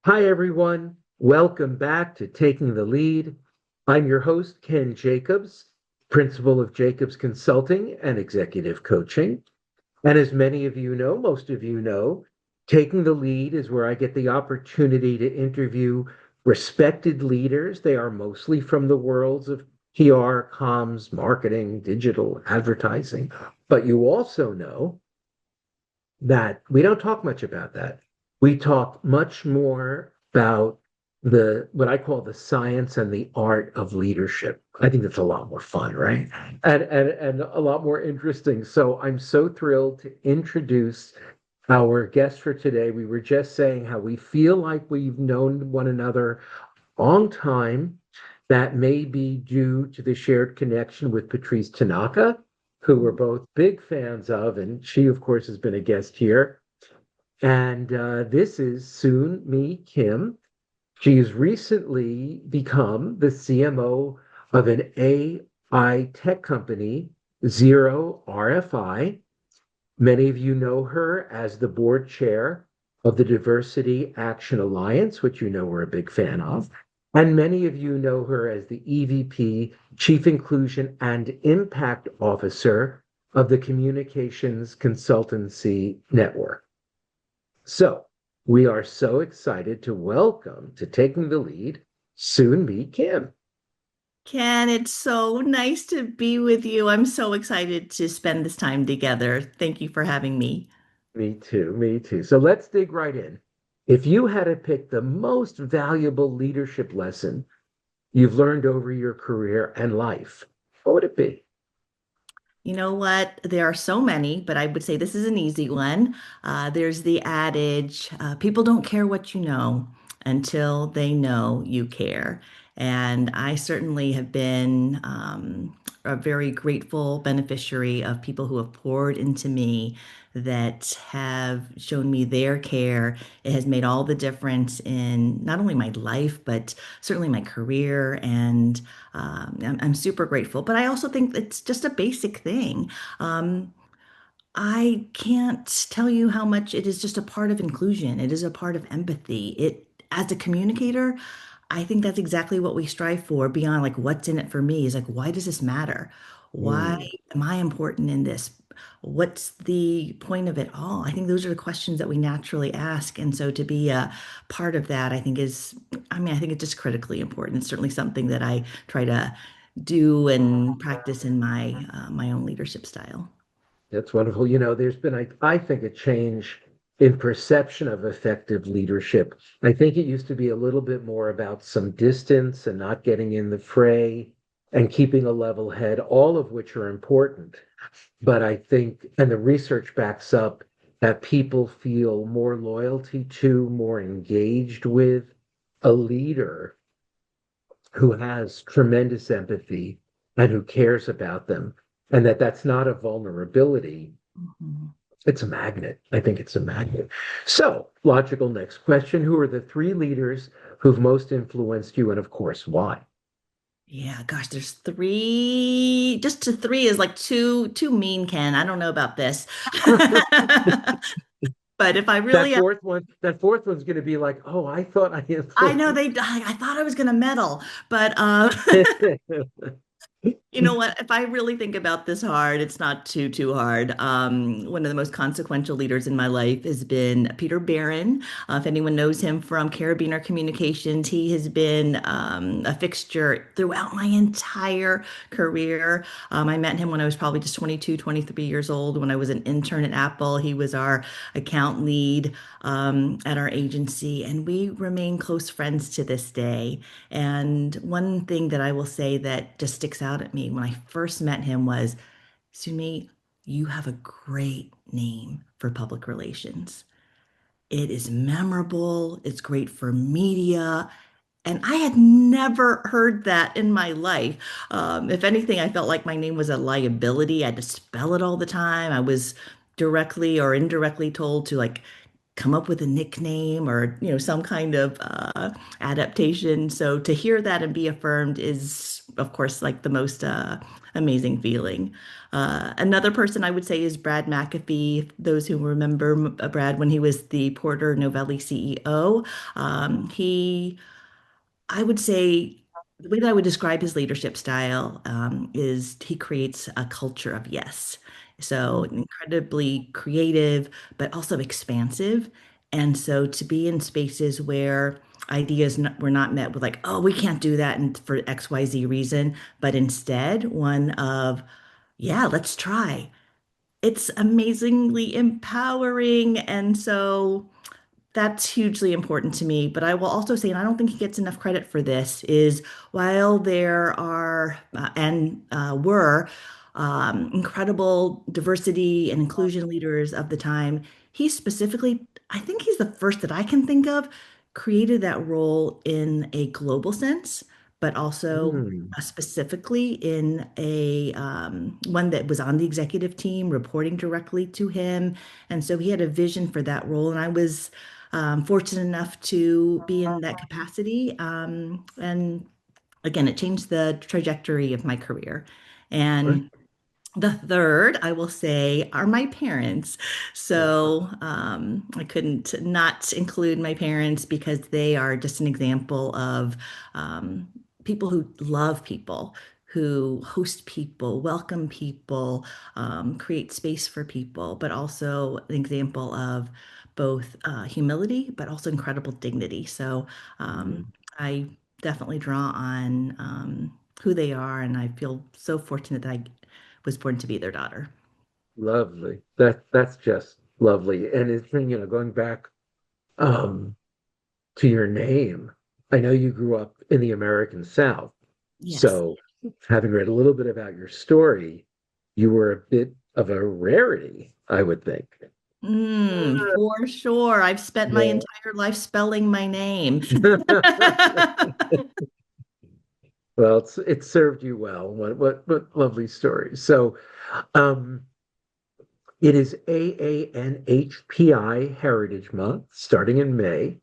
Hi, everyone. Welcome back to Taking the Lead. I'm your host, Ken Jacobs, principal of Jacobs Consulting and Executive Coaching. And as many of you know, most of you know, Taking the Lead is where I get the opportunity to interview respected leaders. They are mostly from the worlds of PR, comms, marketing, digital advertising. But you also know that we don't talk much about that. We talk much more about the what I call the science and the art of leadership. I think that's a lot more fun, right? And a lot more interesting. So I'm so thrilled to introduce our guest for today. We were just saying how we feel like we've known one another a long time. That may be due to the shared connection with Patrice Tanaka, who we're both big fans of, and she, of course, has been a guest here. And this is Soon Mee Kim. She's recently become the CMO of an AI tech company, Zero RFI. Many of you know her as the board chair of the Diversity Action Alliance, which you know we're a big fan of. And many of you know her as the EVP, Chief Inclusion and Impact Officer of the Communications Consultancy Network. So we are so excited to welcome to Taking the Lead, Soon Mee Kim. Ken, it's so nice to be with you. I'm so excited to spend this time together. Thank you for having me. Me too, me too. So let's dig right in. If you had to pick the most valuable leadership lesson you've learned over your career and life, what would it be? You know what? There are so many, but I would say this is an easy one. There's the adage, people don't care what you know until they know you care. And I certainly have been a very grateful beneficiary of people who have poured into me that have shown me their care. It has made all the difference in not only my life, but certainly my career. And I'm super grateful, but I also think it's just a basic thing. Um, I can't tell you how much it is just a part of inclusion. It is a part of empathy. As a communicator, I think that's exactly what we strive for beyond like what's in it for me is like, why does this matter? Why Mm, am I important in this? What's the point of it all? I think those are the questions that we naturally ask. And so to be a part of that, I think it's just critically important. It's certainly something that I try to do and practice in my own leadership style. that's wonderful. There's been, I think, a change in perception of effective leadership. I think it used to be a little bit more about some distance and not getting in the fray and keeping a level head, all of which are important. But I think, and the research backs up that people feel more loyalty to, more engaged with a leader who has tremendous empathy and who cares about them, and that's not a vulnerability. Mhm. It's a magnet. I think it's a magnet. So, logical next question. Who are the three leaders who've most influenced you, and of course, why? Yeah, gosh, there's three. Just to three is like too mean, Ken. I don't know about this. But if I really That fourth one's going to be like, oh, I thought I I know influenced. I thought I was gonna meddle, but you know what? If I really think about this hard, it's not too hard. One of the most consequential leaders in my life has been Peter Barron. If anyone knows him from Carabiner Communications, he has been a fixture throughout my entire career. I met him when I was probably just 22, 23 years old. When I was an intern at Apple, he was our account lead at our agency, and we remain close friends to this day. And one thing that I will say that just sticks out at me when I first met him was, Sumi, you have a great name for public relations. It is memorable, it's great for media. And I had never heard that in my life. If anything, I felt like my name was a liability. I had to spell it all the time. I was directly or indirectly told to like come up with a nickname or, some kind of adaptation. So to hear that and be affirmed is, of course, like the most amazing feeling. Another person I would say is Brad McAfee. Those who remember Brad when he was the Porter Novelli CEO, he I would say the way that I would describe his leadership style is he creates a culture of yes. So incredibly creative, but also expansive. And so to be in spaces where were not met with like, oh, we can't do that and for XYZ reason, but instead one of, yeah, let's try. It's amazingly empowering. And so that's hugely important to me. But I will also say, and I don't think he gets enough credit for this, is while there are and were incredible diversity and inclusion leaders of the time, he specifically, I think he's the first that I can think of, created that role in a global sense, but also Mm, specifically in a one that was on the executive team, reporting directly to him. And so he had a vision for that role. And I was fortunate enough to be in that capacity. And again, it changed the trajectory of my career. right. And the third, I will say, are my parents. So I couldn't not include my parents because they are just an example of um, people who love people, who host people, welcome people, create space for people, but also an example of both humility, but also incredible dignity. So Mm, I definitely draw on who they are, and I feel so fortunate that I was born to be their daughter. lovely. That's just lovely. And it's, going back um to your name. I know you grew up in the American South. Yes. So having read a little bit about your story, you were a bit of a rarity, I would think. For sure. I've spent my Yeah. entire life spelling my name. Well, it served you well. What lovely story. So, um, it is AANHPI Heritage Month starting in May.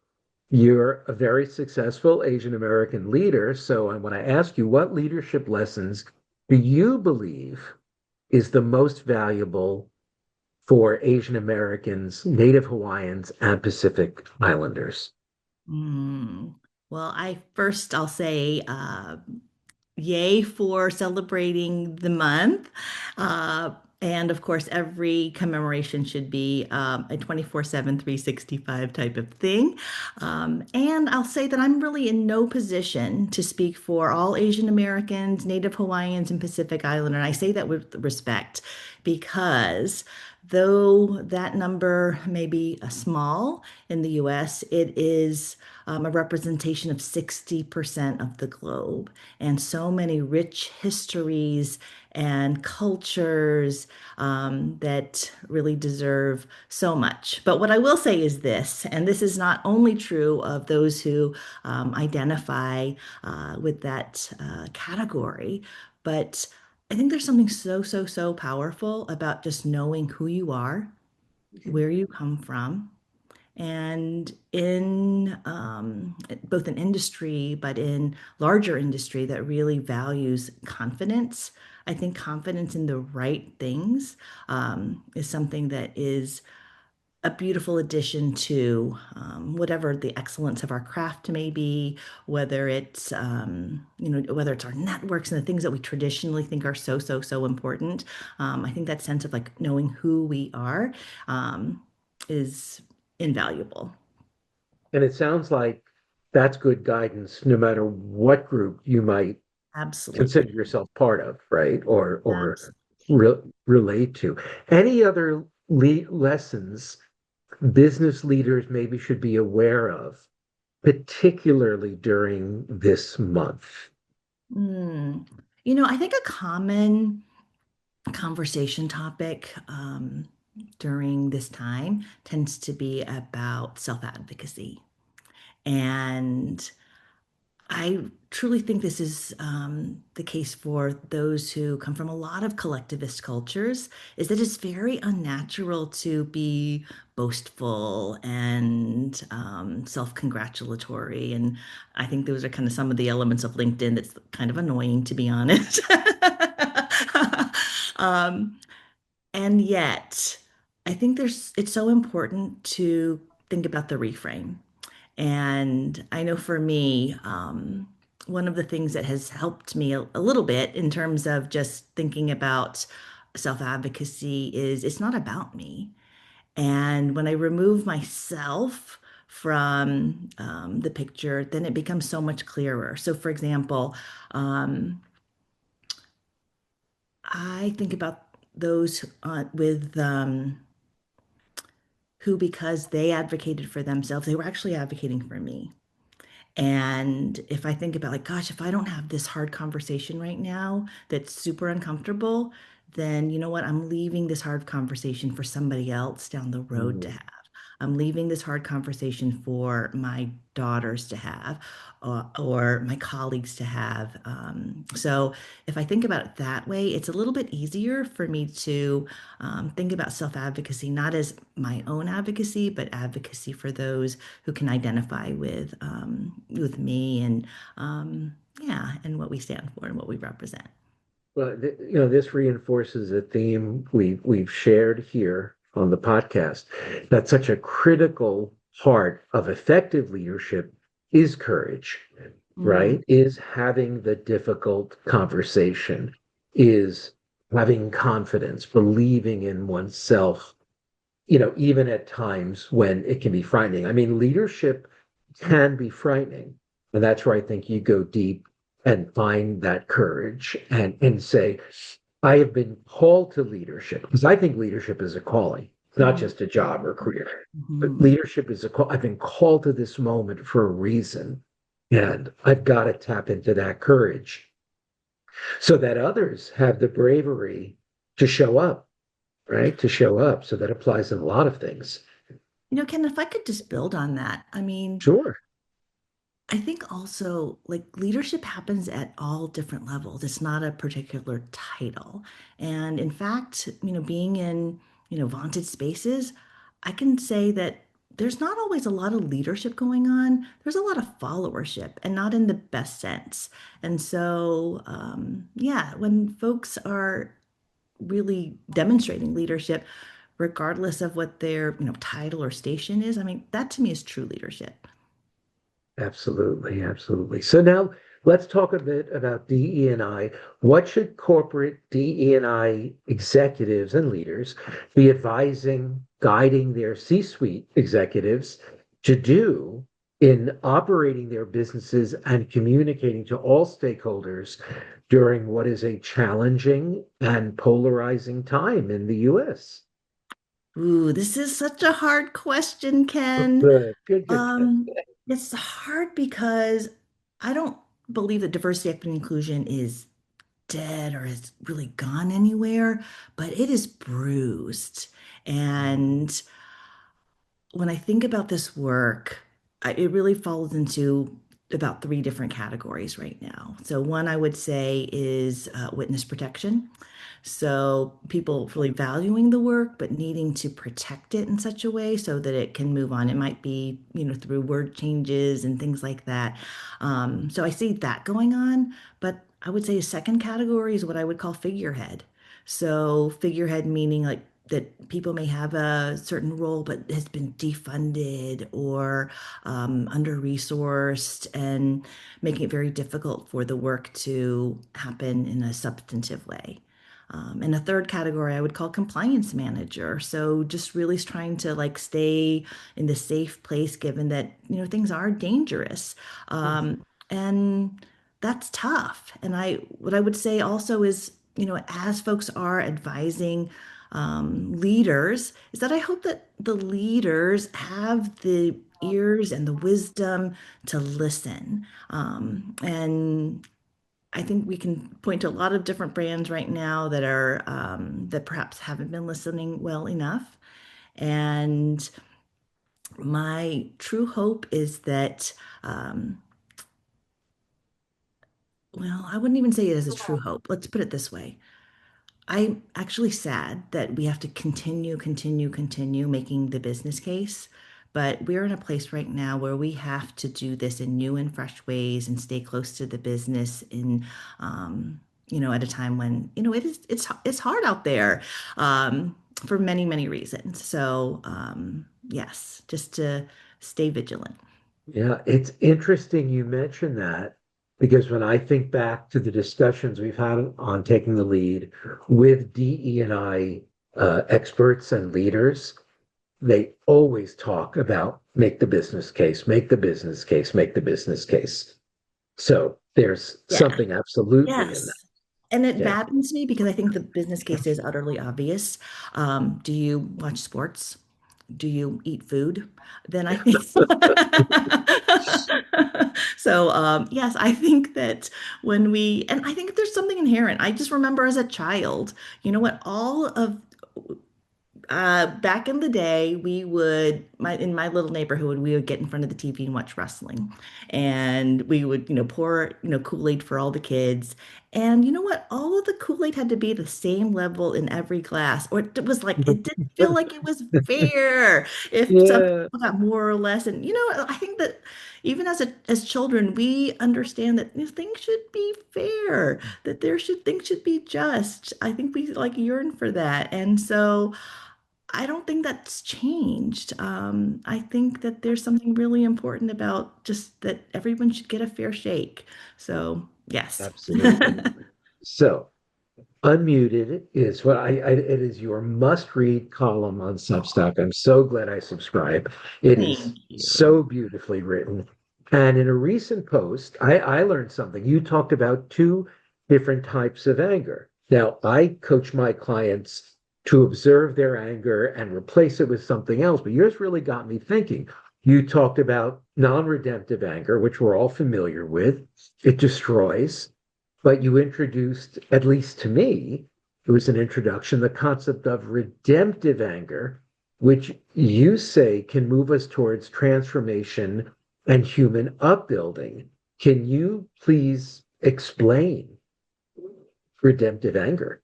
You're a very successful Asian American leader. So I want to ask you, what leadership lessons do you believe is the most valuable for Asian Americans, Native Hawaiians, and Pacific Islanders? Mm. Well, I'll say yay for celebrating the month. Uh, and of course, every commemoration should be a 24/7, 365 type of thing. And I'll say that I'm really in no position to speak for all Asian Americans, Native Hawaiians, and Pacific Islander. And I say that with respect because though that number may be small in the US, it is a representation of 60% of the globe and so many rich histories and cultures that really deserve so much. But what I will say is this, and this is not only true of those who identify with that category, but I think there's something so, so, so powerful about just knowing who you are, where you come from, and in both in industry, but in larger industry that really values confidence. I think confidence in the right things is something that is a beautiful addition to whatever the excellence of our craft may be, whether it's whether it's our networks and the things that we traditionally think are so, so, so important. I think that sense of like knowing who we are um, is invaluable. And it sounds like that's good guidance no matter what group you might consider Absolutely. yourself part of, right? Or Absolutely. relate to. Any other lessons business leaders maybe should be aware of, particularly during this month? Mm. I think a common conversation topic during this time tends to be about self-advocacy. And I truly think this is the case for those who come from a lot of collectivist cultures, is that it's very unnatural to be boastful and self-congratulatory. And I think those are kind of some of the elements of LinkedIn that's kind of annoying, to be honest. Um, and yet, I think it's so important to think about the reframe. And I know for me, one of the things that has helped me a little bit in terms of just thinking about self-advocacy is it's not about me. And when I remove myself from the picture, then it becomes so much clearer. So, for example, um, I think about those with who, because they advocated for themselves, they were actually advocating for me. And if I think about like, gosh, if I don't have this hard conversation right now that's super uncomfortable, then you know what? I'm leaving this hard conversation for somebody else down the road to Mm. have. I'm leaving this hard conversation for my daughters to have, or my colleagues to have. So if I think about it that way, it's a little bit easier for me to think about self-advocacy, not as my own advocacy, but advocacy for those who can identify with me and yeah, and what we stand for and what we represent. Well, this reinforces a theme we've shared here on the podcast that such a critical part of effective leadership is courage, Mm, right? Is having the difficult conversation, is having confidence, believing in oneself, even at times when it can be frightening. I mean, leadership can be frightening. And that's where I think you go deep and find that courage and say, I have been called to leadership because I think leadership is a calling. It's not mm, just a job or career, but mhm. leadership is a call. I've been called to this moment for a reason. And I've got to tap into that courage so that others have the bravery to show up, right? To show up. So that applies in a lot of things. Ken, if I could just build on that, I mean, Sure. I think also like leadership happens at all different levels. It's not a particular title. And in fact, being in, vaunted spaces, I can say that there's not always a lot of leadership going on. There's a lot of followership and not in the best sense. And so, yeah, when folks are really demonstrating leadership, regardless of what their, title or station is, I mean, that to me is true leadership. Absolutely, absolutely. So now let's talk a bit about DE&I. What should corporate DE&I executives and leaders be advising, guiding their C-suite executives to do in operating their businesses and communicating to all stakeholders during what is a challenging and polarizing time in the US? Ooh, this is such a hard question, Ken. Good, good, good. It's hard because I don't believe that diversity, equity, and inclusion is dead or has really gone anywhere, but it is bruised. And when I think about this work, it really falls into about three different categories right now. So, one I would say is witness protection. So, people really valuing the work, but needing to protect it in such a way so that it can move on. It might be, through word changes and things like that. So, I see that going on. But I would say a second category is what I would call figurehead. So, figurehead meaning like that people may have a certain role but has been defunded or under-resourced and making it very difficult for the work to happen in a substantive way. And a third category I would call compliance manager. So just really trying to like stay in the safe place given that, things are dangerous. And that's tough. And what I would say also is, as folks are advising leaders, is that I hope that the leaders have the ears and the wisdom to listen. And I think we can point to a lot of different brands right now that are that perhaps haven't been listening well enough. And my true hope is that Well, I wouldn't even say it as a true hope. Let's put it this way. I'm actually sad that we have to continue making the business case. But we're in a place right now where we have to do this in new and fresh ways and stay close to the business at a time when, it's hard out there, for many reasons. So, yes, just to stay vigilant. Yeah, it's interesting you mentioned that because when I think back to the discussions we've had on taking the lead with DE&I experts and leaders, they always talk about make the business case, make the business case, make the business case. So there's Yeah. something absolutely in that. Yes. And it Yeah. maddens me because I think the business case is utterly obvious. Do you watch sports? Do you eat food? Then I think so. Yes, I think that and I think there's something inherent. I just remember as a child, you know what, all of back in the day, in my little neighborhood, we would get in front of the TV and watch wrestling. And we would, pour, Kool-Aid for all the kids. And you know what? All of the Kool-Aid had to be the same level in every glass, or it was like it didn't feel like it was fair if some Yeah, people got more or less. And I think that even as children, we understand that things should be fair, that things should be just. I think we like yearn for that. And so I don't think that's changed. I think that there's something really important about just that everyone should get a fair shake. So, yes. absolutely. So Unmuted is it is your must-read column on Substack. I'm so glad I subscribe. It is Thank you. so beautifully written. And in a recent post, I learned something. You talked about two different types of anger. Now, I coach my clients to observe their anger and replace it with something else, but yours really got me thinking. You talked about non-redemptive anger, which we're all familiar with. It destroys, but you introduced, at least to me, it was an introduction, the concept of redemptive anger, which you say can move us towards transformation and human upbuilding. Can you please explain redemptive anger?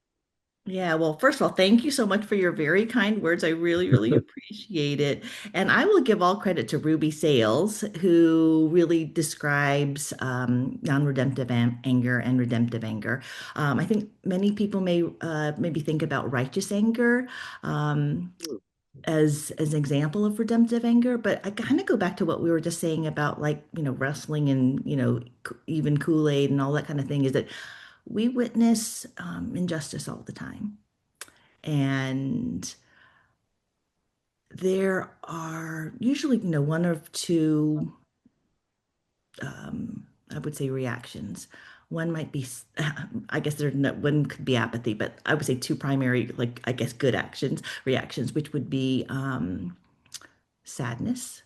Yeah, well, first of all, thank you so much for your very kind words. I really appreciate it. And I will give all credit to Ruby Sales, who really describes non-redemptive anger and redemptive anger. I think many people may maybe think about righteous anger. Um, as an example of redemptive anger, but I kind of go back to what we were just saying about, like, wrestling and even Kool-Aid and all that kind of thing, is that we witness injustice all the time. And there are usually, one of two, I would say, reactions. One might be, I guess one could be apathy, but I would say two primary, like, I guess, good reactions, which would be sadness.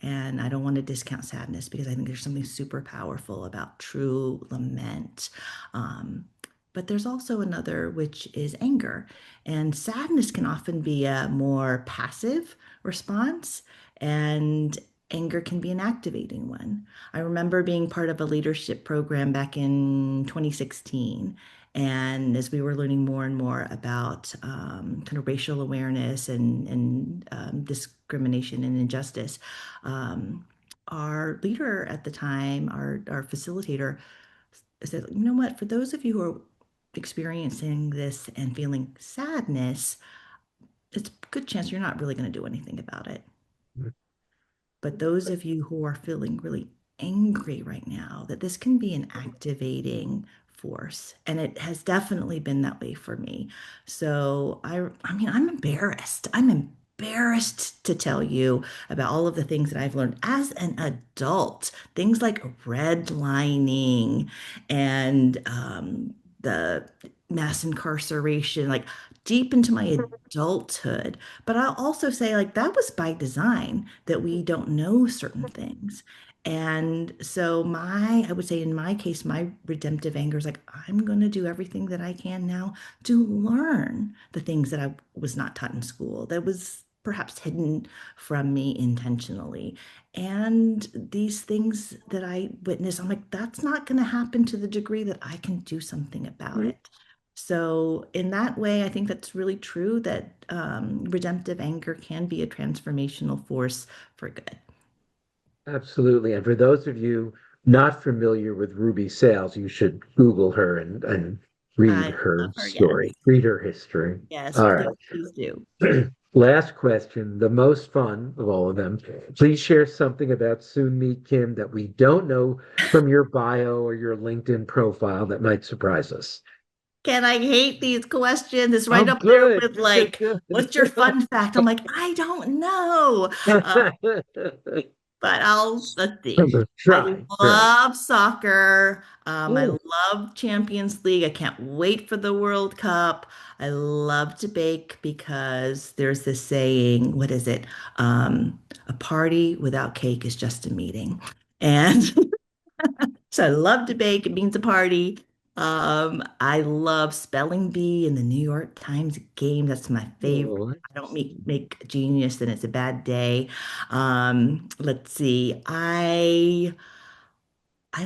And I don't want to discount sadness because I think there's something super powerful about true lament. Um, but there's also another, which is anger. And sadness can often be a more passive response, and anger can be an activating one. I remember being part of a leadership program back in 2016. And as we were learning more and more about kind of racial awareness and discrimination and injustice, our leader at the time, our facilitator, said, you know what, for those of you who are experiencing this and feeling sadness, it's a good chance you're not really going to do anything about it. But those of you who are feeling really angry right now, that this can be an activating force. And it has definitely been that way for me. So I mean, I'm embarrassed. I'm embarrassed to tell you about all of the things that I've learned as an adult. Things like redlining and the mass incarceration, like deep into my adulthood. But I'll also say, like, that was by design, that we don't know certain things. And so I would say in my case, my redemptive anger is like, I'm going to do everything that I can now to learn the things that I was not taught in school. That was perhaps hidden from me intentionally. And these things that I witness, I'm like, that's not going to happen to the degree that I can do something about it. So, in that way, I think that's really true that redemptive anger can be a transformational force for good. Absolutely. And for those of you not familiar with Ruby Sales, you should Google her and read I her love her. Yes. story, read her history. Yes, All please, right. please do. Last question, the most fun of all of them. Please share something about Soon Mee Kim that we don't know from your bio or your LinkedIn profile that might surprise us. Can I hate these questions? It's Oh, right up there good, with good, like, good. what's your fun fact? I'm like, I don't know. But let's see. I Try, try. love soccer. I Oh, love Champions League. I can't wait for the World Cup. I love to bake because there's this saying, what is it? A party without cake is just a meeting. And so I love to bake. It means a party. I love spelling bee in the New York Times game. That's my favorite. oh, I don't make genius, then it's a bad day. Let's see. I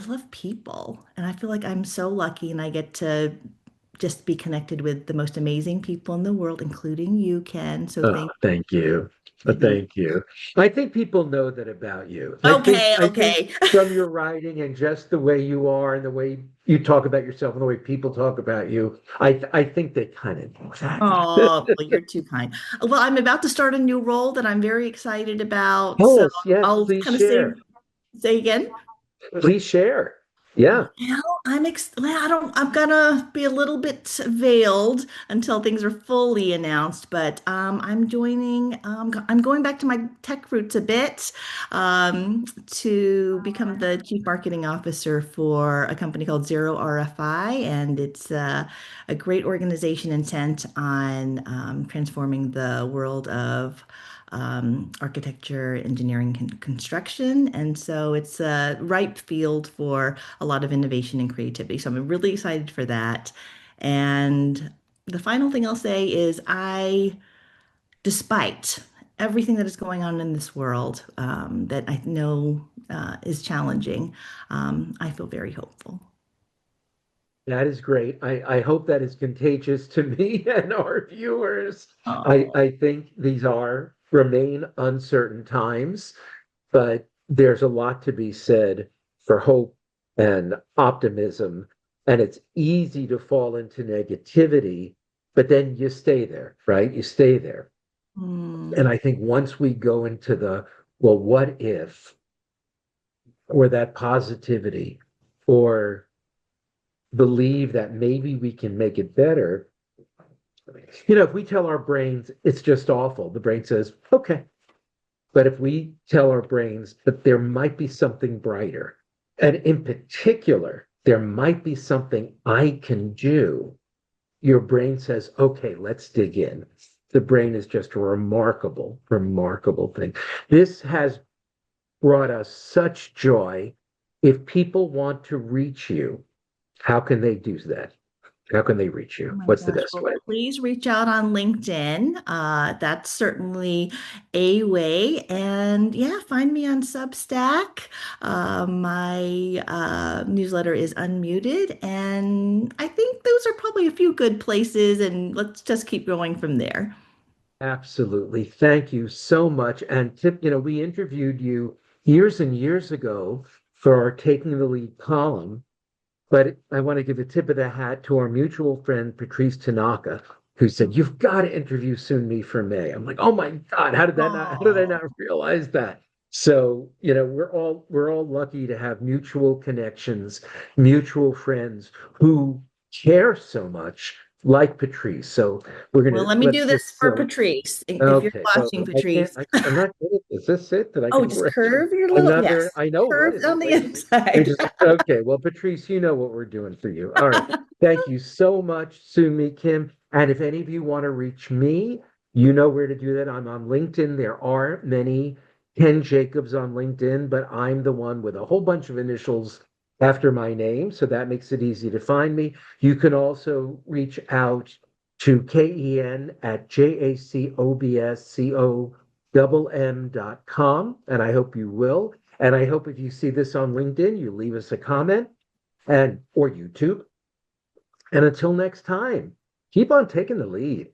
love people, and I feel like I'm so lucky, and I get to just be connected with the most amazing people in the world, including you, Ken. So oh, thank thank you. you. Thank you. I think people know that about you. Okay, I think okay. from your writing and just the way you are and the way you talk about yourself and the way people talk about you, I think they kind of know that. Oh, well, you're too kind. Well, I'm about to start a new role that I'm very excited about. So Oh, yes, I'll please kind of say share. say again. Please share. Yeah. Well, I don't, I'm gonna be a little bit veiled until things are fully announced, but I'm going back to my tech roots a bit, to become the chief marketing officer for a company called Zero RFI, and it's a great organization intent on transforming the world of architecture, engineering, and construction. And so it's a ripe field for a lot of innovation and creativity. So I'm really excited for that. And the final thing I'll say is despite everything that is going on in this world that I know is challenging, I feel very hopeful. That is great. I hope that is contagious to me and our viewers. Oh, I think these are remain uncertain times, but there's a lot to be said for hope and optimism. And it's easy to fall into negativity, but then you stay there, right? You stay there. And hmm. I think once we go into the, well, what if, or that positivity, or believe that maybe we can make it better. If we tell our brains it's just awful, the brain says, okay. But if we tell our brains that there might be something brighter, and in particular, there might be something I can do, your brain says, okay, let's dig in. The brain is just a remarkable, remarkable thing. This has brought us such joy. If people want to reach you, how can they do that? How can they reach Oh you? my What's the gosh. best Well, way? please reach out on LinkedIn. That's certainly a way. And yeah, find me on Substack. My newsletter is unmuted. And I think those are probably a few good places. And let's just keep going from there. Absolutely. Thank you so much. And Tip, we interviewed you years and years ago for our Taking the Lead column, but I want to give a tip of the hat to our mutual friend, Patrice Tanaka, who said, you've got to interview Soon Me for May. I'm like, oh my God, how did I Oh. not realize that? So, we're all lucky to have mutual connections, mutual friends who care so much like Patrice. So Well, let me do let's this just for Patrice. If you're okay. Well, watching, I can't. Patrice. I'm not good at. Is this it that I Oh, can just correct you? curve your I'm little, not very. yes, I know what curve is it. on the Wait. Wait inside. just okay. Well, Patrice, you know what we're doing for you. All right. Thank you so much, Sue Me Kim. And if any of you want to reach me, you know where to do that. I'm on LinkedIn. There are many Ken Jacobs on LinkedIn, but I'm the one with a whole bunch of initials after my name, so that makes it easy to find me. You can also reach out to ken@jacobscom, and I hope you will. And I hope if you see this on LinkedIn, you leave us a comment and or YouTube. And until next time, keep on taking the lead.